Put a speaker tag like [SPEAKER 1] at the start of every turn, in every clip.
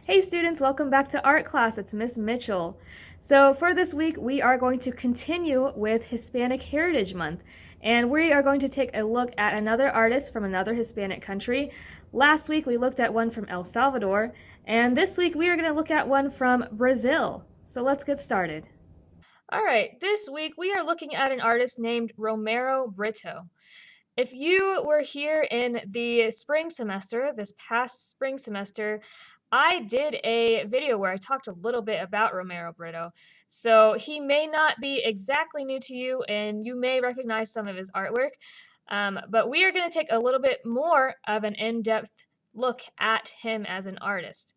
[SPEAKER 1] Hey students, welcome back to art class. It's Miss Mitchell. So for this week, we are going to continue with Hispanic Heritage Month, and we are going to take a look at another artist from another Hispanic country. Last week, we looked at one from El Salvador, and this week, we are going to look at one from Brazil. So let's get started. All right, this week, we are looking at an artist named Romero Britto. If you were here in the spring semester, this past spring semester, I did a video where I talked a little bit about Romero Britto. So he may not be exactly new to you and you may recognize some of his artwork, but we are going to take a little bit more of an in-depth look at him as an artist.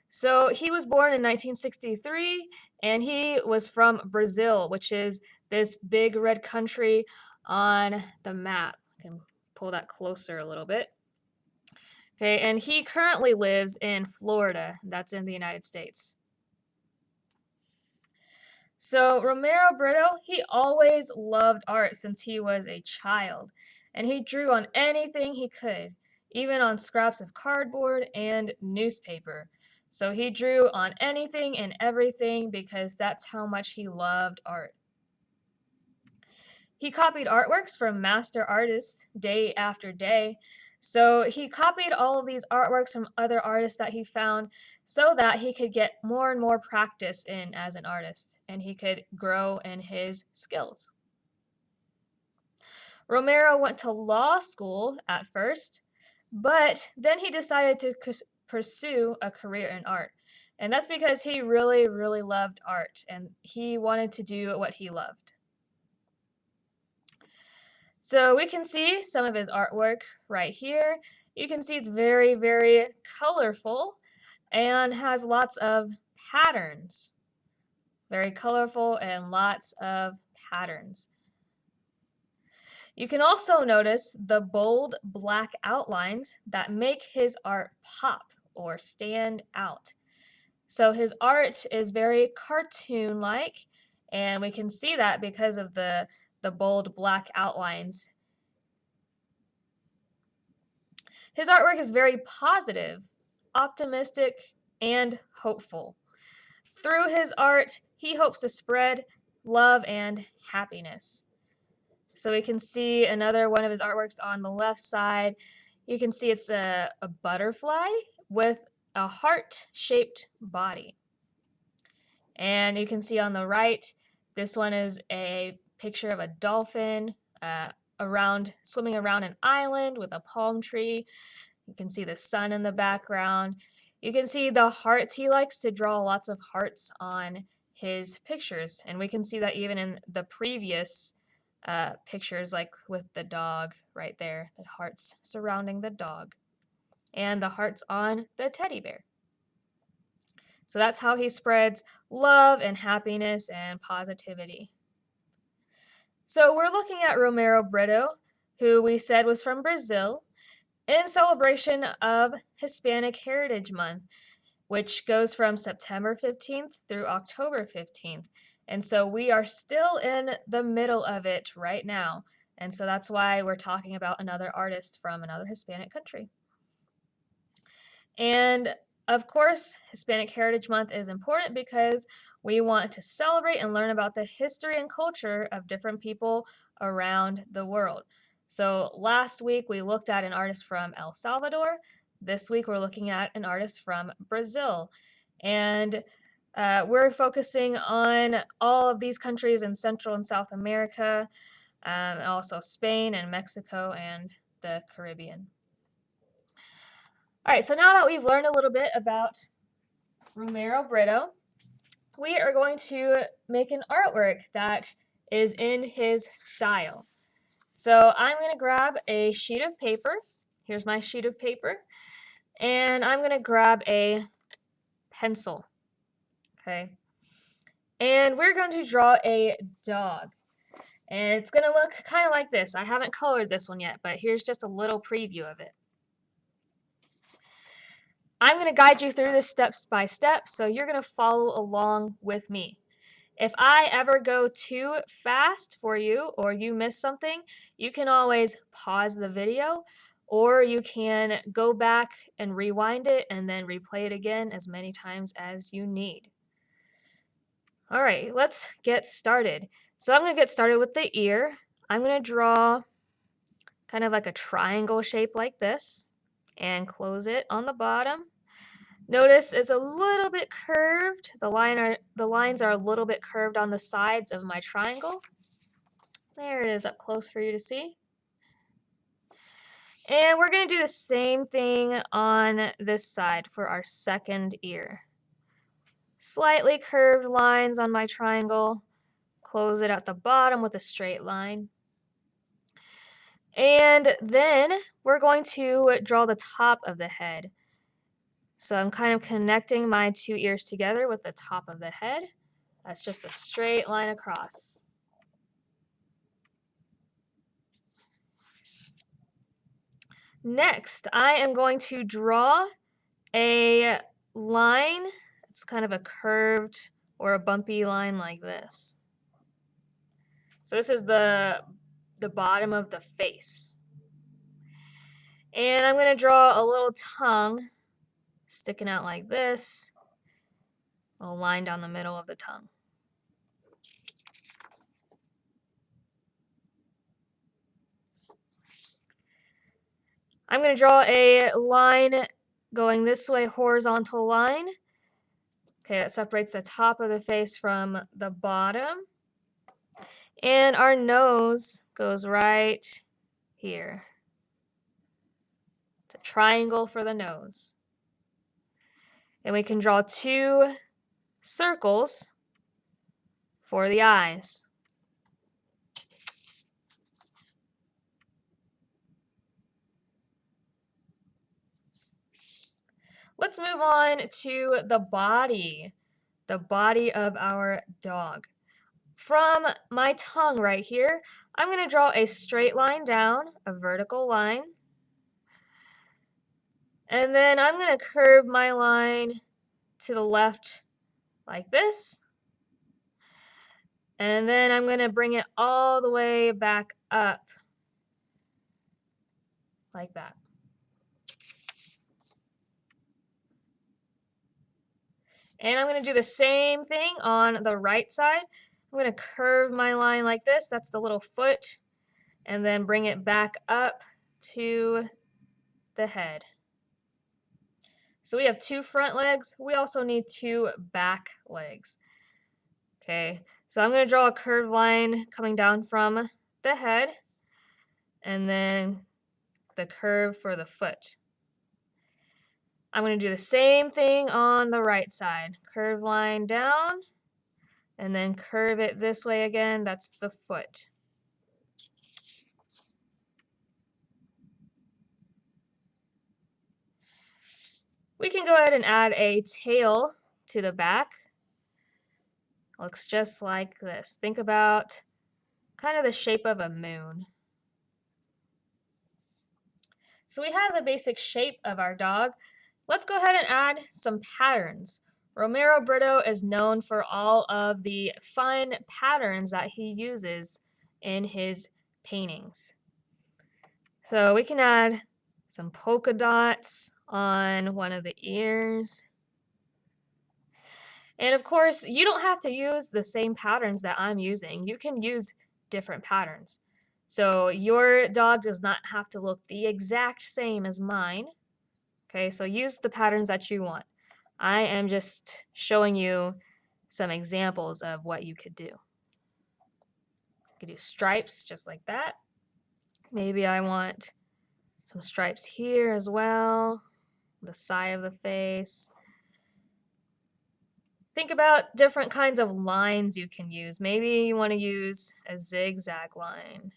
[SPEAKER 1] So he was born in 1963 and he was from Brazil, which is this big red country on the map. I can pull that closer a little bit. Okay, and he currently lives in Florida. That's in the United States. So Romero Britto, he always loved art since he was a child, and he drew on anything he could, even on scraps of cardboard and newspaper. So he drew on anything and everything because that's how much he loved art. He copied artworks from master artists day after day. So he copied all of these artworks from other artists that he found so that he could get more and more practice in as an artist and he could grow in his skills. Romero went to law school at first, but then he decided to pursue a career in art. And that's because he really, really loved art and he wanted to do what he loved. So we can see some of his artwork right here. You can see it's very, very colorful and has lots of patterns. Very colorful and lots of patterns. You can also notice the bold black outlines that make his art pop or stand out. So his art is very cartoon-like, and we can see that because of the bold black outlines. His artwork is very positive, optimistic, and hopeful. Through his art, he hopes to spread love and happiness. So we can see another one of his artworks on the left side. You can see it's a butterfly with a heart-shaped body. And you can see on the right, this one is a picture of a dolphin swimming around an island with a palm tree. You can see the sun in the background. You can see the hearts. He likes to draw lots of hearts on his pictures, and we can see that even in the previous pictures, like with the dog right there, the hearts surrounding the dog, and the hearts on the teddy bear. So that's how he spreads love and happiness and positivity. So we're looking at Romero Britto, who we said was from Brazil, in celebration of Hispanic Heritage Month, which goes from September 15th through October 15th. And so we are still in the middle of it right now. And so that's why we're talking about another artist from another Hispanic country. And of course, Hispanic Heritage Month is important because we want to celebrate and learn about the history and culture of different people around the world. So last week we looked at an artist from El Salvador. This week we're looking at an artist from Brazil. And we're focusing on all of these countries in Central and South America, and also Spain and Mexico and the Caribbean. All right, so now that we've learned a little bit about Romero Britto, we are going to make an artwork that is in his style. So I'm going to grab a sheet of paper. Here's my sheet of paper. And I'm going to grab a pencil. Okay. And we're going to draw a dog. And it's going to look kind of like this. I haven't colored this one yet, but here's just a little preview of it. I'm going to guide you through this step by step, so you're going to follow along with me. If I ever go too fast for you or you miss something, you can always pause the video or you can go back and rewind it and then replay it again as many times as you need. All right, let's get started. So I'm going to get started with the ear. I'm going to draw kind of like a triangle shape like this and close it on the bottom. Notice it's a little bit curved. The lines are a little bit curved on the sides of my triangle. There it is up close for you to see. And we're going to do the same thing on this side for our second ear. Slightly curved lines on my triangle. Close it at the bottom with a straight line. And then we're going to draw the top of the head. So I'm kind of connecting my two ears together with the top of the head. That's just a straight line across. Next, I am going to draw a line. It's kind of a curved or a bumpy line like this. So this is the bottom of the face. And I'm going to draw a little tongue sticking out like this, a line down the middle of the tongue. I'm going to draw a line going this way, horizontal line. Okay, that separates the top of the face from the bottom. And our nose goes right here. It's a triangle for the nose. And we can draw two circles for the eyes. Let's move on to the body of our dog. From my tongue right here, I'm going to draw a straight line down, a vertical line. And then I'm going to curve my line to the left like this. And then I'm going to bring it all the way back up like that. And I'm going to do the same thing on the right side. I'm going to curve my line like this. That's the little foot. And then bring it back up to the head. So we have two front legs. We also need two back legs. Okay, so I'm going to draw a curved line coming down from the head. And then the curve for the foot. I'm going to do the same thing on the right side. Curve line down, and then curve it this way again. That's the foot. We can go ahead and add a tail to the back. Looks just like this. Think about kind of the shape of a moon. So we have the basic shape of our dog. Let's go ahead and add some patterns. Romero Britto is known for all of the fun patterns that he uses in his paintings. So we can add some polka dots on one of the ears. And of course, you don't have to use the same patterns that I'm using. You can use different patterns. So your dog does not have to look the exact same as mine. Okay, so use the patterns that you want. I am just showing you some examples of what you could do. You could do stripes just like that. Maybe I want some stripes here as well, the side of the face. Think about different kinds of lines you can use. Maybe you want to use a zigzag line.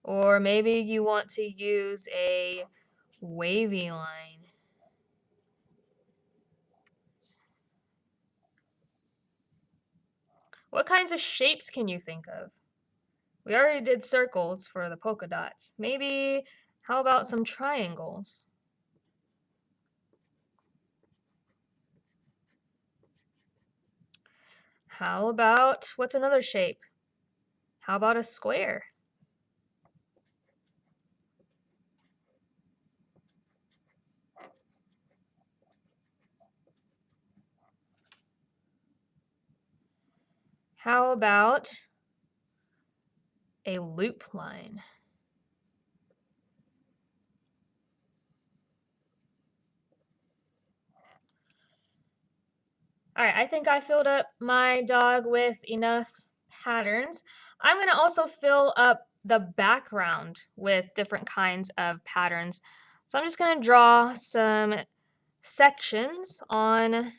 [SPEAKER 1] Or maybe you want to use a wavy line. What kinds of shapes can you think of? We already did circles for the polka dots. Maybe, how about some triangles? How about, what's another shape? How about a square? How about a loop line? All right, I think I filled up my dog with enough patterns. I'm going to also fill up the background with different kinds of patterns. So I'm just going to draw some sections on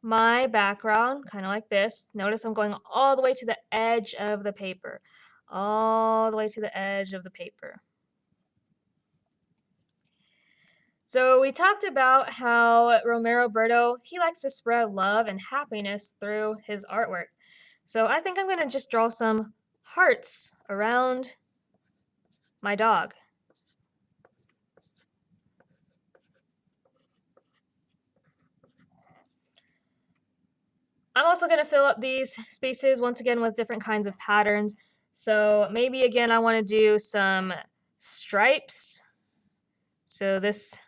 [SPEAKER 1] my background, kind of like this. Notice I'm going all the way to the edge of the paper, all the way to the edge of the paper. So we talked about how Romero Britto, he likes to spread love and happiness through his artwork. So I think I'm going to just draw some hearts around my dog. I'm also going to fill up these spaces once again with different kinds of patterns. So maybe again I want to do some stripes. So this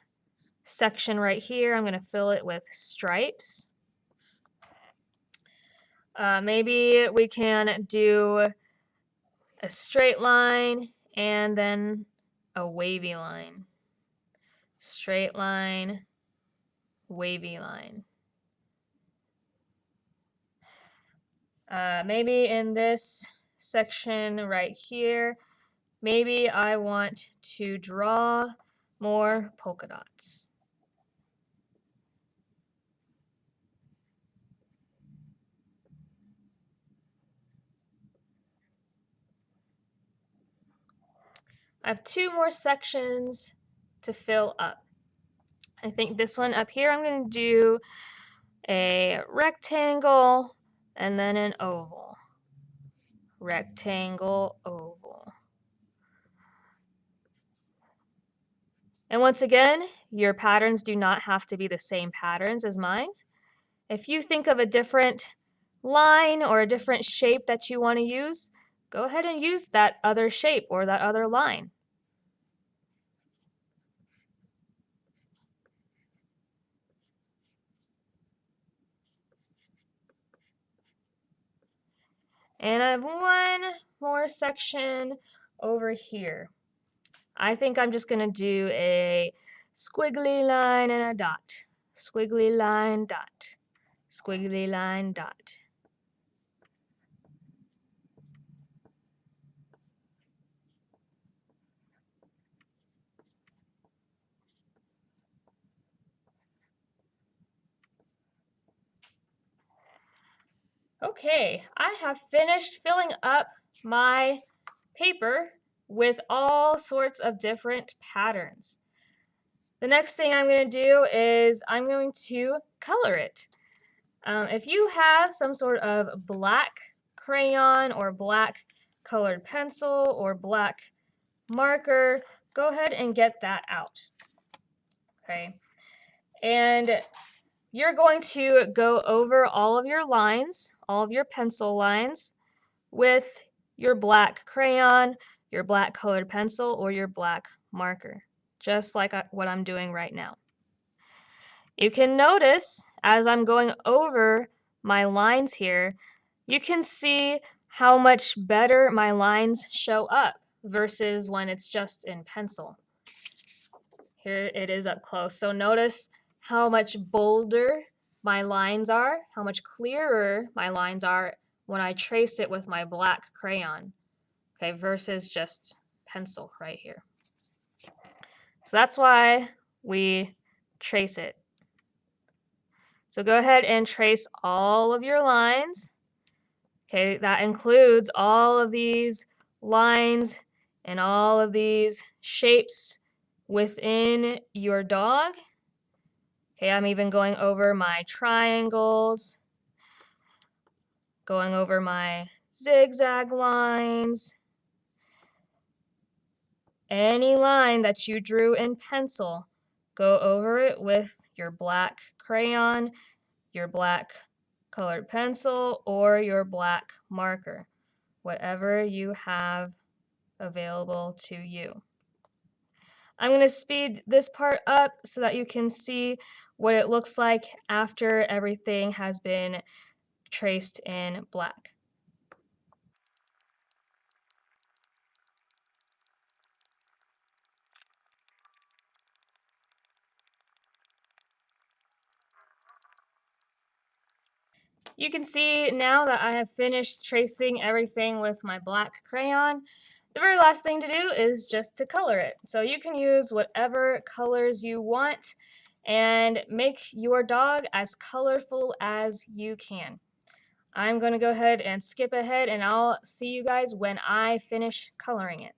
[SPEAKER 1] section right here, I'm going to fill it with stripes. Maybe we can do a straight line and then a wavy line. Straight line, wavy line. Maybe in this section right here, maybe I want to draw more polka dots. I have two more sections to fill up. I think this one up here, I'm going to do a rectangle and then an oval. Rectangle, oval. And once again, your patterns do not have to be the same patterns as mine. If you think of a different line or a different shape that you want to use, go ahead and use that other shape or that other line. And I have one more section over here. I think I'm just going to do a squiggly line and a dot. Squiggly line, dot. Squiggly line, dot. Okay, I have finished filling up my paper with all sorts of different patterns. The next thing I'm going to do is I'm going to color it. If you have some sort of black crayon or black colored pencil or black marker, go ahead and get that out. Okay, and you're going to go over all of your lines, all of your pencil lines, with your black crayon, your black colored pencil, or your black marker, just like what I'm doing right now. You can notice as I'm going over my lines here, you can see how much better my lines show up versus when it's just in pencil. Here it is up close. So notice how much bolder my lines are, how much clearer my lines are when I trace it with my black crayon, okay, versus just pencil right here. So that's why we trace it. So go ahead and trace all of your lines. Okay, that includes all of these lines and all of these shapes within your dog. Okay, I'm even going over my triangles, going over my zigzag lines. Any line that you drew in pencil, go over it with your black crayon, your black colored pencil, or your black marker. whatever you have available to you. I'm going to speed this part up so that you can see what it looks like after everything has been traced in black. You can see now that I have finished tracing everything with my black crayon. The very last thing to do is just to color it. So you can use whatever colors you want and make your dog as colorful as you can. I'm going to go ahead and skip ahead and I'll see you guys when I finish coloring it.